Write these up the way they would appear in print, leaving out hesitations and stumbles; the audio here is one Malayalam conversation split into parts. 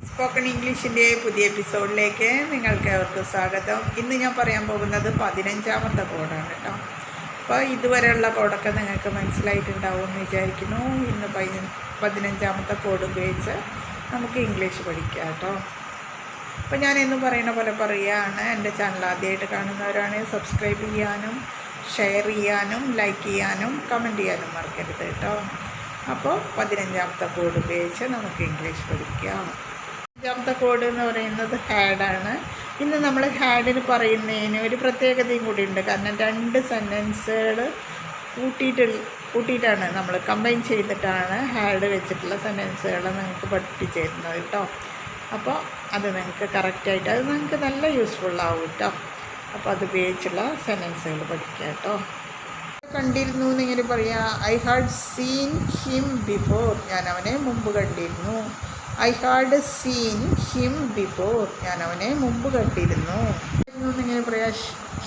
സ്പോക്കൺ ഇംഗ്ലീഷിൻ്റെ പുതിയ എപ്പിസോഡിലേക്ക് നിങ്ങൾക്ക് ഏവർക്കും സ്വാഗതം. ഇന്ന് ഞാൻ പറയാൻ പോകുന്നത് 15ാമത്തെ കോഡാണ് കേട്ടോ. അപ്പോൾ ഇതുവരെയുള്ള കോഡൊക്കെ നിങ്ങൾക്ക് മനസ്സിലായിട്ടുണ്ടാവുമെന്ന് വിചാരിക്കുന്നു. ഇന്ന് 15ാമത്തെ കോഡ് ഉപയോഗിച്ച് നമുക്ക് ഇംഗ്ലീഷ് പഠിക്കാം കേട്ടോ. അപ്പോൾ ഞാൻ ഇന്ന് പറയുന്ന പോലെ പറയുകയാണ്. എൻ്റെ ചാനൽ ആദ്യമായിട്ട് കാണുന്നവരാണെങ്കിൽ സബ്സ്ക്രൈബ് ചെയ്യാനും ഷെയർ ചെയ്യാനും ലൈക്ക് ചെയ്യാനും കമൻറ്റ് ചെയ്യാനും മറക്കരുത് കേട്ടോ. അപ്പോൾ 15ാമത്തെ കോഡ് ഉപയോഗിച്ച് നമുക്ക് ഇംഗ്ലീഷ് പഠിക്കാം. 15ാമത്തെ കോഡ് എന്ന് പറയുന്നത് ഹാഡാണ്. ഇന്ന് നമ്മൾ ഹാഡിന് പറയുന്നതിന് ഒരു പ്രത്യേകതയും കൂടി ഉണ്ട്. കാരണം 2 സെൻറ്റൻസുകൾ കൂട്ടിയിട്ടാണ് നമ്മൾ കമ്പൈൻ ചെയ്തിട്ടാണ് ഹാഡ് വെച്ചിട്ടുള്ള സെൻറ്റൻസുകൾ നിങ്ങൾക്ക് പഠിപ്പിച്ചു തരുന്നത് കേട്ടോ. അപ്പോൾ അത് നിങ്ങൾക്ക് കറക്റ്റായിട്ട് അത് നിങ്ങൾക്ക് നല്ല യൂസ്ഫുള്ളാവും കേട്ടോ. അപ്പോൾ അത് ഉപയോഗിച്ചുള്ള സെൻറ്റൻസുകൾ പഠിക്കുക കേട്ടോ. കണ്ടിരുന്നു എന്നിങ്ങനെ പറയാം. I had seen him before. ഞാൻ അവനെ മുമ്പ് കണ്ടിരുന്നു. I had seen him before. ഞാൻ അവനെ മുമ്പ് കണ്ടിരുന്നു എന്നിങ്ങനെ പറയാം.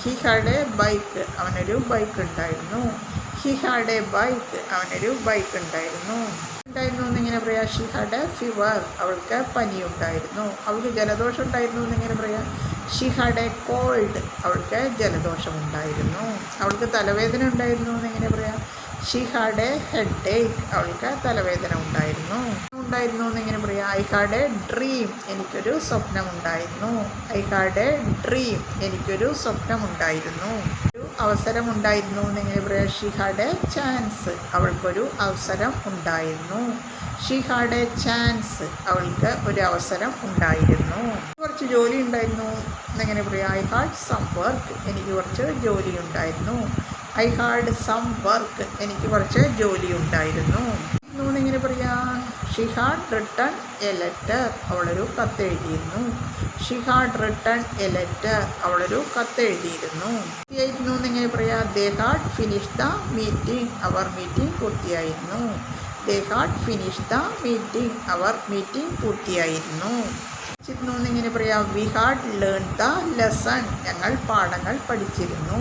He had a bike. അവനൊരു ബൈക്ക് ഉണ്ടായിരുന്നു. He had a bike. അവനൊരു ബൈക്ക് ഉണ്ടായിരുന്നു എന്നിങ്ങനെ പറയാം. She had a fever. അവൾക്ക് പനി ഉണ്ടായിരുന്നു. അവൾക്ക് ജലദോഷം ഉണ്ടായിരുന്നു എന്നിങ്ങനെ പറയാം. She had a cold. അവൾക്ക് ജലദോഷം ഉണ്ടായിരുന്നു. അവൾക്ക് തലവേദന ഉണ്ടായിരുന്നു എന്നിങ്ങനെ പറയാം. She had a headache. അവൾക്ക് തലവേദന ഉണ്ടായിരുന്നു എന്നിങ്ങനെ പറയാം. I had a dream. എനിക്കൊരു സ്വപ്നമുണ്ടായിരുന്നു. I had a dream. എനിക്കൊരു സ്വപ്നമുണ്ടായിരുന്നു. ഒരു അവസരമുണ്ടായിരുന്നു എന്നിങ്ങനെ പറയാം. She had a chance. അവൾക്കൊരു അവസരം ഉണ്ടായിരുന്നു. She had a chance. അവൾക്ക് ഒരു അവസരം ഉണ്ടായിരുന്നു. കുറച്ച് ജോലി ഉണ്ടായിരുന്നു എന്നിങ്ങനെ പറയാം. I had some work. എനിക്ക് കുറച്ച് ജോലി ഉണ്ടായിരുന്നു. I had some work. എനിക്ക് കുറച്ച് ജോലി ഉണ്ടായിരുന്നു എന്നിങ്ങനെ പറയാം. She had written a letter. അവളൊരു കത്തെഴുതിയിരുന്നു. She had written a letter. അവളൊരു കത്തെഴുതിയിരുന്നു എന്നിങ്ങനെ പറയാം. They had finish the meeting. അവർ മീറ്റിംഗ് പൂർത്തിയായിരുന്നു. They had finish the meeting. അവർ മീറ്റിംഗ് പൂർത്തിയായിരുന്നു എന്നിങ്ങനെ പറയാം. We had learn the lesson. ഞങ്ങൾ പാഠങ്ങൾ പഠിച്ചിരുന്നു.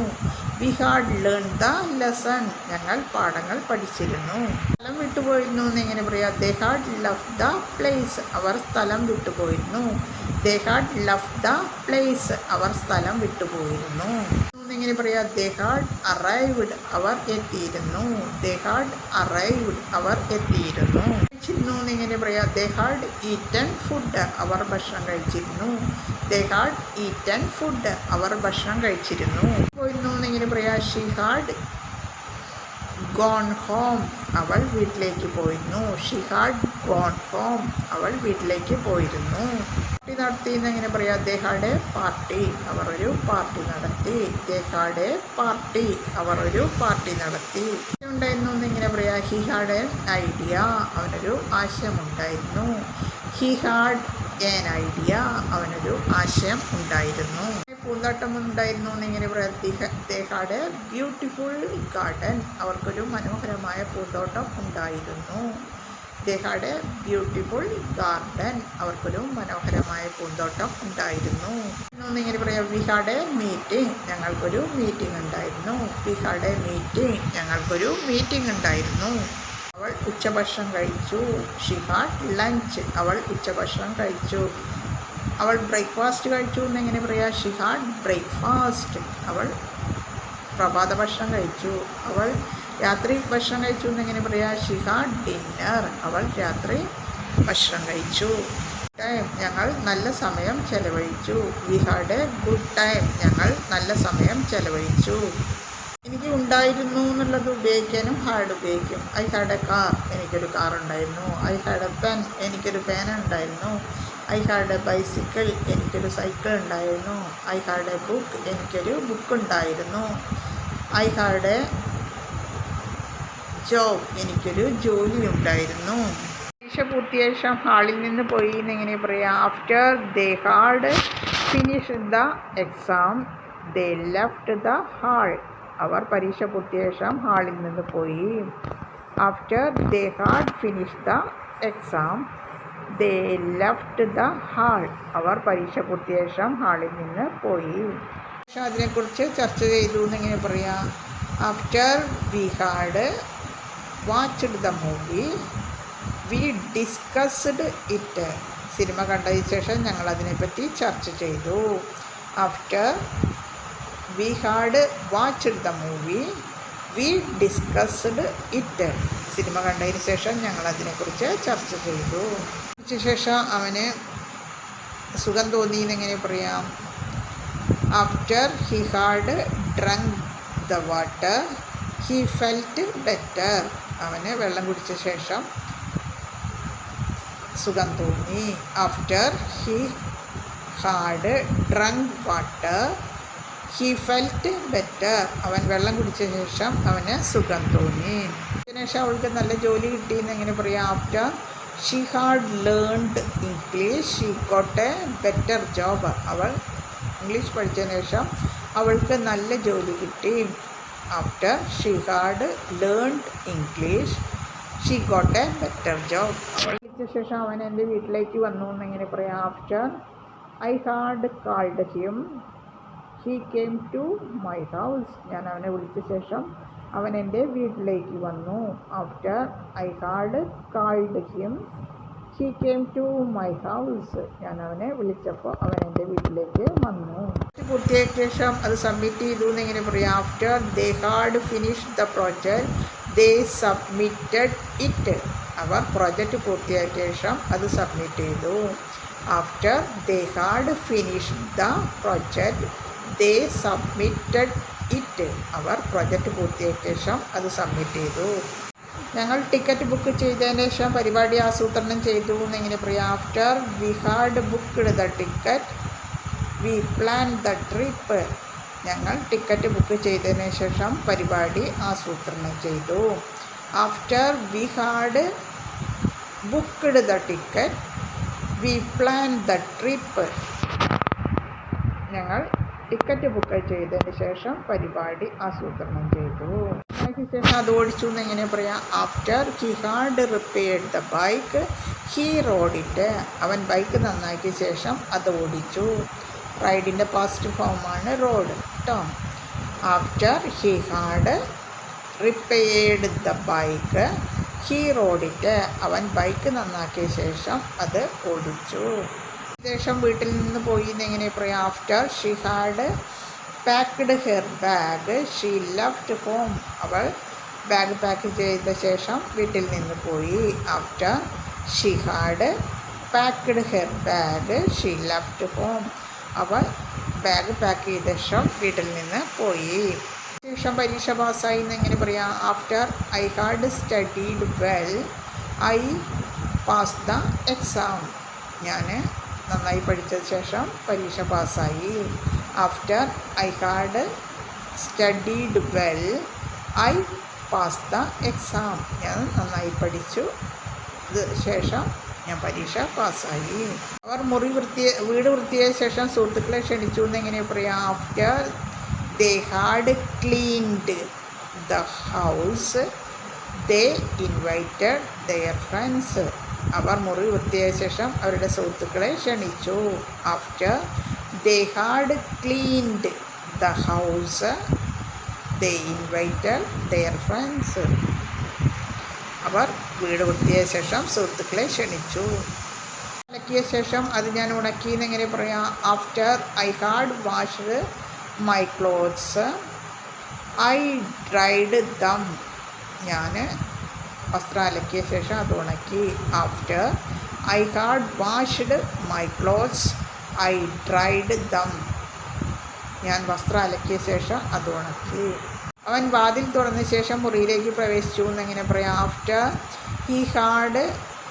We had learn the lesson. ഞങ്ങൾ പാഠങ്ങൾ പഠിച്ചിരുന്നു. സ്ഥലം വിട്ടുപോയിരുന്നു എന്നിങ്ങനെ പറയാം. They had left the place. അവർ സ്ഥലം വിട്ടുപോയിരുന്നു. They had left the place. അവർ സ്ഥലം വിട്ടുപോയിരുന്നു എന്നിങ്ങനെ പറയാം. They had arrived. അവർ എത്തിയിരുന്നു. ദേ ഹാഡ് അറൈവ്ഡ്. അവർ എത്തിയിരുന്നു എന്നിങ്ങനെ പറയാം. They had eaten food. അവർ ഭക്ഷണം കഴിച്ചിരുന്നു. They had eaten food. അവർ ഭക്ഷണം കഴിച്ചിരുന്നു എന്നിങ്ങനെ പറയാം. She had gone home. അവൾ വീട്ടിലേക്ക് പോയിരുന്നു. She had gone home. അവൾ വീട്ടിലേക്ക് പോയിരുന്നു. പാർട്ടി നടത്തി എന്നിങ്ങനെ പറയാം. They had a party. അവർ ഒരു പാർട്ടി നടത്തി. They had a party. അവർ ഒരു പാർട്ടി നടത്തി ഉണ്ടായിരുന്നു എന്നിങ്ങനെ പറയാം. He had an idea. അവനൊരു ആശയമുണ്ടായിരുന്നു. He had an idea. അവനൊരു ആശയം ഉണ്ടായിരുന്നു. പൂന്തോട്ടം ഉണ്ടായിരുന്നു എന്നിങ്ങനെ പറയാം. They had A beautiful garden. അവർക്കൊരു മനോഹരമായ പൂന്തോട്ടം ഉണ്ടായിരുന്നു. ദേ ഹാഡ് എ ബ്യൂട്ടിഫുൾ ഗാർഡൻ. അവർക്കൊരു മനോഹരമായ പൂന്തോട്ടം ഉണ്ടായിരുന്നു എന്നിങ്ങനെ പറയാം. We had A meeting. ഞങ്ങൾക്കൊരു മീറ്റിംഗ് ഉണ്ടായിരുന്നു. We had A meeting. ഞങ്ങൾക്കൊരു മീറ്റിംഗ് ഉണ്ടായിരുന്നു. അവൾ ഉച്ചഭക്ഷണം കഴിച്ചു. She had lunch. അവൾ ഉച്ചഭക്ഷണം കഴിച്ചു. അവൾ ബ്രേക്ക്ഫാസ്റ്റ് കഴിച്ചു എന്നെങ്ങനെ പറയാം. She had breakfast. അവൾ പ്രഭാത ഭക്ഷണം കഴിച്ചു. അവൾ രാത്രി ഭക്ഷണം കഴിച്ചു എന്നെങ്ങനെ പറയാം. She had dinner. അവൾ രാത്രി ഭക്ഷണം കഴിച്ചു. ടൈം. ഞങ്ങൾ നല്ല സമയം ചെലവഴിച്ചു. We had A good time. ഞങ്ങൾ നല്ല സമയം ചെലവഴിച്ചു. എനിക്ക് ഉണ്ടായിരുന്നു എന്നുള്ളത് ഉപയോഗിക്കാനും ഹാഡ് ഉപയോഗിക്കും. I had A car. എനിക്കൊരു കാർ ഉണ്ടായിരുന്നു. I had A pen. എനിക്കൊരു പേന ഉണ്ടായിരുന്നു. I had A bicycle. എനിക്കൊരു സൈക്കിൾ ഉണ്ടായിരുന്നു. I had A book. എനിക്കൊരു ബുക്ക് ഉണ്ടായിരുന്നു. I had A job. എനിക്കൊരു ജോലി ഉണ്ടായിരുന്നു. പരീക്ഷ പൂർത്തിയായ ശേഷം ഹാളിൽ നിന്ന് പോയി എന്നെങ്ങനെ പറയാം. After they had finish the exam they left the hall. അവർ പരീക്ഷ പൂർത്തിയായ ശേഷം ഹാളിൽ നിന്ന് പോയി. After they had finish the exam they left the hall. അവർ പരീക്ഷ പൂർത്തിയായ ശേഷം ഹാളിൽ നിന്ന് പോയി. അതിനെക്കുറിച്ച് ചർച്ച ചെയ്തു എന്നിങ്ങനെ പറയാം. After we had watched the movie we discussed it cinema കണ്ടതിന് ശേഷം ഞങ്ങൾ അതിനെപ്പറ്റി ചർച്ച ചെയ്തു. After we had watched the movie we discussed it. Cinema കണ്ടതിന് ശേഷം ഞങ്ങൾ അതിനെക്കുറിച്ച് ചർച്ച ചെയ്തു. ശേഷം അവന് സുഖം തോന്നി എന്നെങ്ങനെ പറയാം? After he had drunk the water he felt better. അവന് വെള്ളം കുടിച്ച ശേഷം സുഖം തോന്നി. After he had drunk water he felt better. അവൻ വെള്ളം കുടിച്ച ശേഷം അവന് സുഖം തോന്നി. അതിനുശേഷം അവൾക്ക് നല്ല ജോലി കിട്ടിയെന്ന് എങ്ങനെ പറയാം? After she had learned English she got a better job. അവൾ ഇംഗ്ലീഷ് പഠിച്ചതിന് ശേഷം അവൾക്ക് നല്ല ജോലി കിട്ടി. After she had learned English she got a better job. അവൾ പഠിച്ച ശേഷം അവൻ എൻ്റെ വീട്ടിലേക്ക് വന്നു എന്നെങ്ങനെ പറയാം? After I had called him he came to my house. ഞാൻ അവനെ വിളിച്ച ശേഷം അവൻ എൻ്റെ വീട്ടിലേക്ക് വന്നു. After I had called him he came to my house. ഞാൻ അവനെ വിളിച്ചപ്പോൾ അവൻ എൻ്റെ വീട്ടിലേക്ക് വന്നു. പൂർത്തിയാക്കിയ ശേഷം അത് സബ്മിറ്റ് ചെയ്തു എന്നെങ്ങനെ പറയാം? After they had finished the project they submitted it. അവർ പ്രോജക്റ്റ് പൂർത്തിയാക്കിയ ശേഷം അത് സബ്മിറ്റ് ചെയ്തു. After they had finished the project they submitted it. അവർ പ്രോജക്റ്റ് പൂർത്തിയാക്കിയ ശേഷം അത് സബ്മിറ്റ് ചെയ്തു. ഞങ്ങൾ ടിക്കറ്റ് ബുക്ക് ചെയ്തതിന് ശേഷം പരിപാടി ആസൂത്രണം ചെയ്തു എന്നെങ്ങനെ പറയാം? After we had booked the ticket we plan the trip. ഞങ്ങൾ ടിക്കറ്റ് ബുക്ക് ചെയ്തതിന് ശേഷം പരിപാടി ആസൂത്രണം ചെയ്തു. After we had booked the ticket we plan the trip. ഞങ്ങൾ ടിക്കറ്റ് ബുക്ക് ചെയ്തതിന് ശേഷം പരിപാടി ആസൂത്രണം ചെയ്തു. അതിനുശേഷം അത് ഓടിച്ചു എന്നെങ്ങനെ പറയാം? After he had repaired the bike he road it. അവൻ ബൈക്ക് നന്നാക്കിയ ശേഷം അത് ഓടിച്ചു. റൈഡിൻ്റെ പാസ്റ്റ് ഫോമാണ് റോഡ് കേട്ടോ. After he had repaired the bike he road it. അവൻ ബൈക്ക് നന്നാക്കിയ ശേഷം അത് ഓടിച്ചു. ശേഷം വീട്ടിൽ നിന്ന് പോയി എന്നെങ്ങനെ പറയാം? After she had packed her bag she left home. അവൾ ബാഗ് പാക്ക് ചെയ്ത ശേഷം വീട്ടിൽ നിന്ന് പോയി. After she had packed her bag she left home. അവൾ ബാഗ് പാക്ക് ചെയ്ത ശേഷം വീട്ടിൽ നിന്ന് പോയി. ശേഷം പരീക്ഷ പാസ്സായി എന്നെങ്ങനെ പറയാം? After I had studied well I pass the exam. ഞാൻ നന്നായി പഠിച്ച ശേഷം പരീക്ഷ പാസ്സായി. After I had studied well I pass the exam. ഞാൻ നന്നായി പഠിച്ചു ശേഷം ഞാൻ പരീക്ഷ പാസ്സായി. അവർ വീട് വൃത്തിയായ ശേഷം സുഹൃത്തുക്കളെ ക്ഷണിച്ചു എന്നെങ്ങനെ പറയാം? After they had cleaned the house they invited their friends. അവർ മുറി വൃത്തിയായ ശേഷം അവരുടെ സുഹൃത്തുക്കളെ ക്ഷണിച്ചു. After they had cleaned the house they invited their friends. അവർ വീട് വൃത്തിയായ ശേഷം സുഹൃത്തുക്കളെ ക്ഷണിച്ചു. അലക്കിയ ശേഷം അത് ഞാൻ ഉണക്കി എന്നെങ്ങനെ പറയാം? After I had washed my clothes I dried dum. ഞാൻ വസ്ത്രം അലക്കിയ ശേഷം അത് ഉണക്കി. After I had washed my clothes I dried dum. ഞാൻ വസ്ത്രം അലക്കിയ ശേഷം അത് ഉണക്കി. അവൻ വാതിൽ തുറന്ന ശേഷം മുറിയിലേക്ക് പ്രവേശിച്ചു എന്നെങ്ങനെ പറയാം? After he had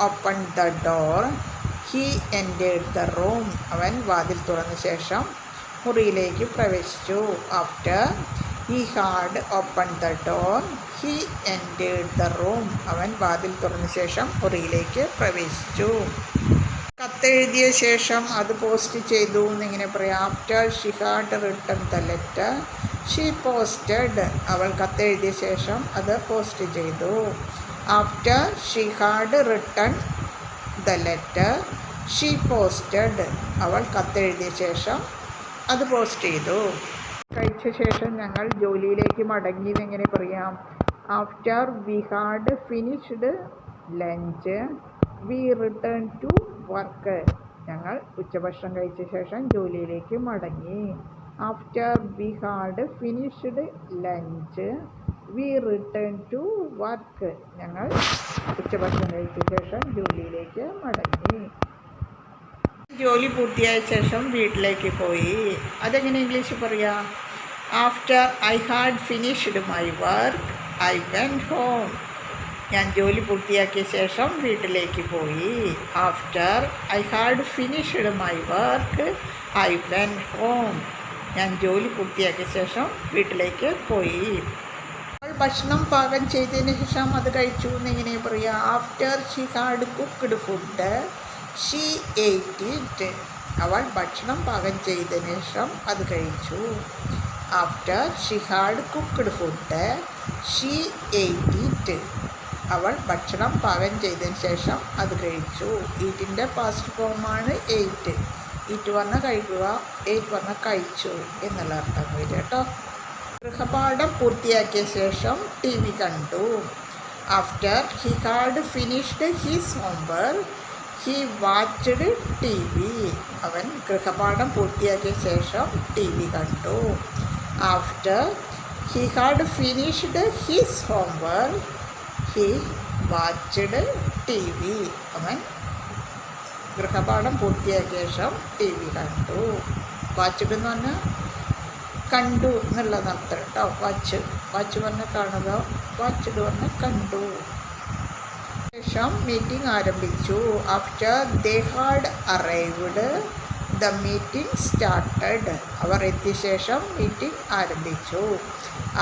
open the door he entered the room. അവൻ വാതിൽ തുറന്ന ശേഷം മുറിയിലേക്ക് പ്രവേശിച്ചു. After he had open the door he entered the room. അവൻ വാതിൽ തുറന്ന ശേഷം മുറിയിലേക്ക് പ്രവേശിച്ചു. കത്തെഴുതിയ ശേഷം അത് പോസ്റ്റ് ചെയ്തു എന്നിങ്ങനെ പറയാം. After she had written the letter she posted. അവൾ കത്തെഴുതിയ ശേഷം അത് പോസ്റ്റ് ചെയ്തു. After she had written the letter she posted. അവൾ കത്തെഴുതിയ ശേഷം അത് പോസ്റ്റ് ചെയ്തു. കഴിച്ച ശേഷം ഞങ്ങൾ ജോലിയിലേക്ക് മടങ്ങി എന്നെങ്ങനെ പറയാം? After we had finished lunch we return to work. ഞങ്ങൾ ഉച്ചഭക്ഷണം കഴിച്ച ശേഷം ജോലിയിലേക്ക് മടങ്ങി. After we had finished lunch we return to work. ഞങ്ങൾ ഉച്ചഭക്ഷണം കഴിച്ച ശേഷം ജോലിയിലേക്ക് മടങ്ങി. ജോലി പൂർത്തിയായ ശേഷം വീട്ടിലേക്ക് പോയി. അതെങ്ങനെ ഇംഗ്ലീഷ് പറയാം? After I had finished my work I went home. ഞാൻ ജോലി പൂർത്തിയാക്കിയ ശേഷം വീട്ടിലേക്ക് പോയി. After I had finished my work I went home. ഞാൻ ജോലി പൂർത്തിയാക്കിയ ശേഷം വീട്ടിലേക്ക് പോയി. അവൾ ഭക്ഷണം പാകം ചെയ്തതിന് ശേഷം അത് കഴിച്ചു എന്നിങ്ങനെ പറയാം? After she had cooked food she eight it. അവൾ ഭക്ഷണം പാകം ചെയ്തതിന് ശേഷം അത് കഴിച്ചു. After she had cooked food she eight it. അവൾ ഭക്ഷണം പാകം ചെയ്തതിന് ശേഷം അത് കഴിച്ചു. ഈറ്റിൻ്റെ പാസ്റ്റ് ഫോമാണ് എയ്റ്റ്. ഈറ്റ് പറഞ്ഞാൽ കഴിക്കുക, എയ്റ്റ് പറഞ്ഞാൽ കഴിച്ചു എന്നുള്ള അർത്ഥം വരും കേട്ടോ. ഗൃഹപാഠം പൂർത്തിയാക്കിയ ശേഷം ടി വി കണ്ടു. After he had finished his homework he watched T V. അവൻ ഗൃഹപാഠം പൂർത്തിയാക്കിയ ശേഷം ടി വി കണ്ടു. After he had finished his homework he watched T V. അവൻ ഗൃഹപാഠം പൂർത്തിയാക്കിയ ശേഷം ടി വി കണ്ടു. വാച്ച്ഡ് എന്ന് പറഞ്ഞാൽ കണ്ടു എന്നുള്ളത് അർത്ഥം കേട്ടോ. വാച്ച് പറഞ്ഞാൽ കാണുക, വാച്ച്ഡ് പറഞ്ഞാൽ കണ്ടു. ശേഷം മീറ്റിംഗ് ആരംഭിച്ചു. After they had arrived the meeting started. അവർ എത്തിയ ശേഷം മീറ്റിംഗ് ആരംഭിച്ചു.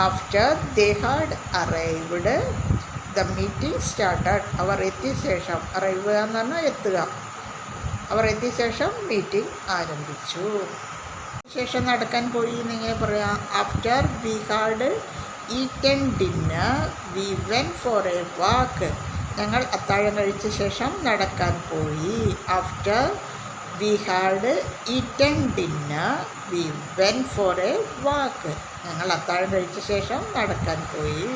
After they had arrived the meeting started. അവർ എത്തിയ ശേഷം, അറൈവ് എന്ന് പറഞ്ഞാൽ എത്തുക, അവർ എത്തിയ ശേഷം മീറ്റിംഗ് ആരംഭിച്ചു. ശേഷം നടക്കാൻ പോയി എന്നിങ്ങനെ പറയാം? After we had eaten dinner we went for a walk. ഞങ്ങൾ അത്താഴം കഴിച്ച ശേഷം നടക്കാൻ പോയി. After we had eaten dinner we went for a walk. ഞങ്ങൾ അത്താഴം കഴിച്ച ശേഷം നടക്കാൻ പോയി.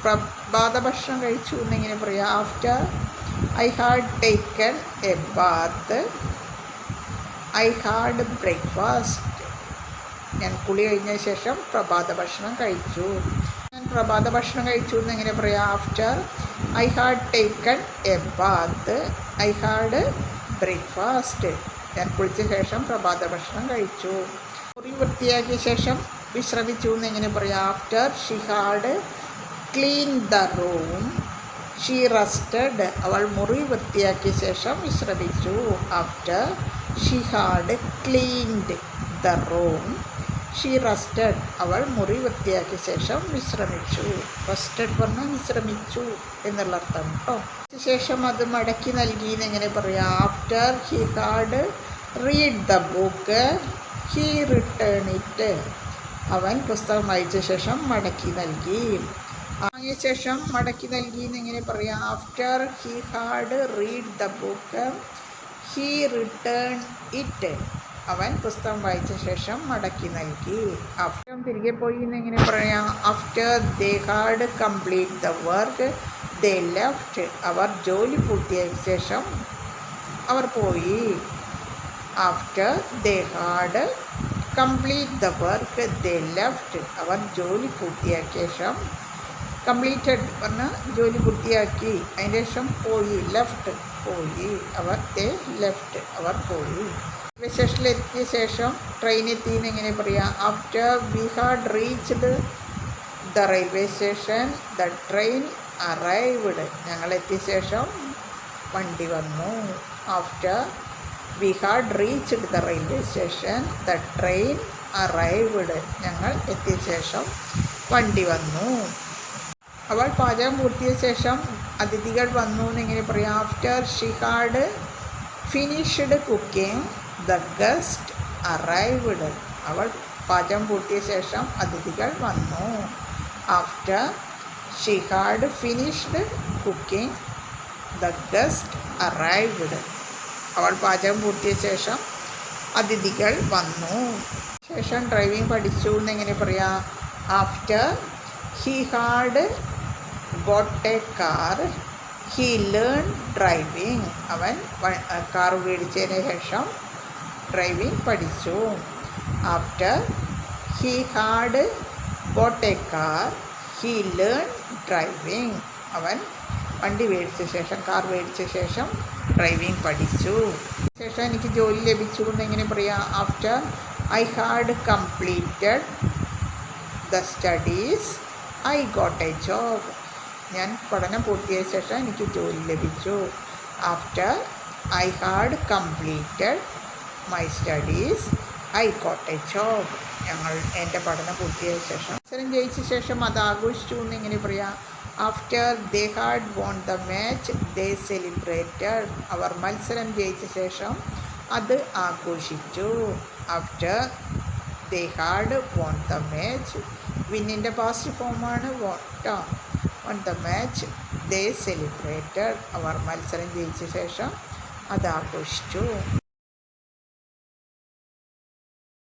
പ്രഭാത ഭക്ഷണം കഴിച്ചു എന്നിങ്ങനെ പറയാം? After I had taken a bath I had breakfast. ഞാൻ കുളി കഴിഞ്ഞ ശേഷം പ്രഭാത ഭക്ഷണം കഴിച്ചു. ഞാൻ പ്രഭാത ഭക്ഷണം കഴിച്ചു എന്നിങ്ങനെ പറയാം? After I had taken a bath I had breakfast. ഞാൻ കുളിച്ച ശേഷം പ്രഭാത ഭക്ഷണം കഴിച്ചു. മുറി വൃത്തിയാക്കിയ ശേഷം വിശ്രമിച്ചു എന്നിങ്ങനെ പറയാം? After she had clean the room she rested. അവൾ മുറി വൃത്തിയാക്കിയ ശേഷം വിശ്രമിച്ചു. After she had cleaned the room she rested. അവൾ മുറി വൃത്തിയാക്കിയ ശേഷം വിശ്രമിച്ചു. റെസ്റ്റഡ് പറഞ്ഞാൽ വിശ്രമിച്ചു എന്നുള്ള അർത്ഥം കേട്ടോ. ശേഷം അത് മടക്കി നൽകി എന്നെങ്ങനെ പറയാം? After he had read the book he return it. അവൻ പുസ്തകം വായിച്ച ശേഷം മടക്കി നൽകി. വാങ്ങിയ ശേഷം മടക്കി നൽകി എന്നെങ്ങനെ പറയാം? After he had read the book he return it. അവൻ പുസ്തകം വായിച്ച ശേഷം മടക്കി നൽകി. ആഫ്റ്റർ തിരികെ പോയി എന്നെങ്ങനെ പറയാം? After they had complete the work they left. അവർ ജോലി പൂർത്തിയാക്കിയ ശേഷം അവർ പോയി. After they had complete the work they left. അവർ ജോലി പൂർത്തിയാക്കിയ ശേഷം, കംപ്ലീറ്റഡ് പറഞ്ഞാൽ ജോലി പൂർത്തിയാക്കി, അതിന് ശേഷം പോയി, ലെഫ്റ്റ് പോയി. അവർ ദേ ലെഫ്റ്റ്, അവർ പോയി. റെയിൽവേ സ്റ്റേഷനിലെത്തിയ ശേഷം ട്രെയിൻ എത്തിയെന്ന് എങ്ങനെ പറയാം? After we had reached the railway station the train arrived. ഞങ്ങൾ എത്തിയ ശേഷം വണ്ടി വന്നു. After we had reached the railway station the train arrived. ഞങ്ങൾ എത്തിയ ശേഷം വണ്ടി വന്നു. അവൾ പാചകം പൂർത്തിയായ ശേഷം അതിഥികൾ വന്നു എന്നെങ്ങനെ പറയാം? After she had finished cooking the guest arrived. അവൾ പാചകം പൂർത്തിയായ ശേഷം അതിഥികൾ വന്നു. After she had finished cooking the guest arrived. അവൾ പാചകം പൂർത്തിയായ ശേഷം അതിഥികൾ വന്നു. ശേഷം ഡ്രൈവിംഗ് പഠിച്ചു എന്നെങ്ങനെ പറയാം? After he had boat A car he learn driving. അവൻ കാർ മേടിച്ചതിന് ശേഷം ഡ്രൈവിംഗ് പഠിച്ചു. After he had boat A car he learn driving. അവൻ വണ്ടി മേടിച്ച ശേഷം, കാർ മേടിച്ച ശേഷം ഡ്രൈവിംഗ് പഠിച്ചു. ശേഷം എനിക്ക് ജോലി ലഭിച്ചു എന്ന് എങ്ങനെ പറയാം? After I had completed the studies I got A job. ഞാൻ പഠനം പൂർത്തിയായ ശേഷം എനിക്ക് ജോലി ലഭിച്ചു. After I had completed my studies I got A job. എൻ്റെ പഠനം പൂർത്തിയായ ശേഷം, മത്സരം ജയിച്ച ശേഷം അത് ആഘോഷിച്ചു എന്ന് എങ്ങനെ പറയാം? After they had won the match they celebrated. അവർ മത്സരം ജയിച്ച ശേഷം അത് ആഘോഷിച്ചു. After they had won the match, വിന്നിൻ്റെ പാസ്റ്റ് ഫോമാണ് വോൺ ട്ടോ. Won the match they celebrated. അവർ മത്സരം ജയിച്ച ശേഷം അത് ആഘോഷിച്ചു.